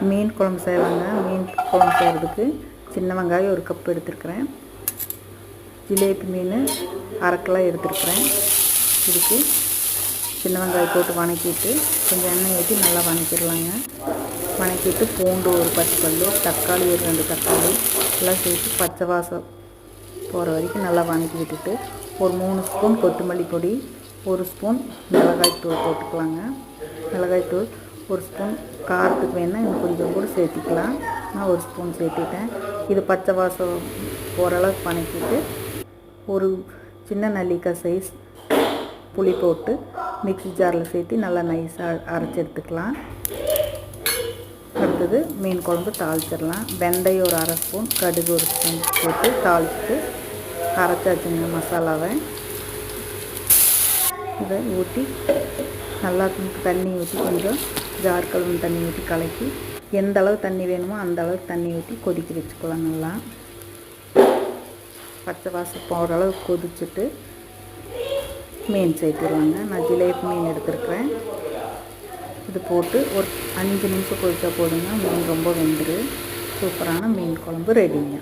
மீன் குழம்பு செய்யலாங்க. மீன் குழம்பு செய்கிறதுக்கு சின்ன வெங்காயம் 1 கப் எடுத்துருக்கிறேன். ஜிலேபி மீன் 1/2 கிலோ எடுத்துருக்கிறேன். இதுக்கு சின்ன வெங்காயம் போட்டு வணக்கிட்டு கொஞ்சம் எண்ணெய் ஊற்றி நல்லா வணக்கிடலாங்க. வணக்கிட்டு பூண்டு 1 10 பல், தக்காளி 2 தக்காளி எல்லாம் சேர்த்து பச்சை வாசம் போகிற வரைக்கும் நல்லா வணக்கி விட்டுட்டு ஒரு 3 ஸ்பூன் கொத்தமல்லி பொடி, 1 ஸ்பூன் மிளகாய்த்தூள் போட்டுக்கலாங்க. மிளகாய்த்தூள் 1 ஸ்பூன், காரத்துக்கு வேணால் இன்னும் கொஞ்சம் கூட சேர்த்திக்கலாம். நான் 1 ஸ்பூன் சேர்த்திட்டேன். இது பச்சை வாசம் போகிற அளவுக்கு வணக்கிட்டு ஒரு சின்ன நெல்லிக்காய் சைஸ் புளி போட்டு மிக்ஸி ஜாரில் சேர்த்து நல்லா நைஸாக அரைச்சி எடுத்துக்கலாம். அடுத்தது மீன் குழம்பு தாளிச்சிடலாம். வெந்தயம் ஒரு 1/2 ஸ்பூன், கடுகு 1 ஸ்பூன் போட்டு தாளிச்சிட்டு அரைச்சாச்சுங்க மசாலாவை. இதை ஊற்றி நல்லா தண்ணி ஊற்றி கொஞ்சம் ஜார் கழுவு தண்ணி ஊற்றி கலக்கி எந்த அளவு தண்ணி வேணுமோ அந்த அளவுக்கு தண்ணி ஊற்றி கொதிக்க வச்சுக்கலாம். நல்லா பச்சை வாசம் போகிற அளவுக்கு கொதிச்சுட்டு மீன் சேர்த்துருவாங்க. நான் ஜிலேபி மீன் எடுத்துருக்கிறேன். இது போட்டு ஒரு 5 நிமிஷம் கொதிச்சா போதுங்க. மீன் ரொம்ப வெந்துரு. சூப்பரான மீன் குழம்பு ரெடிங்க.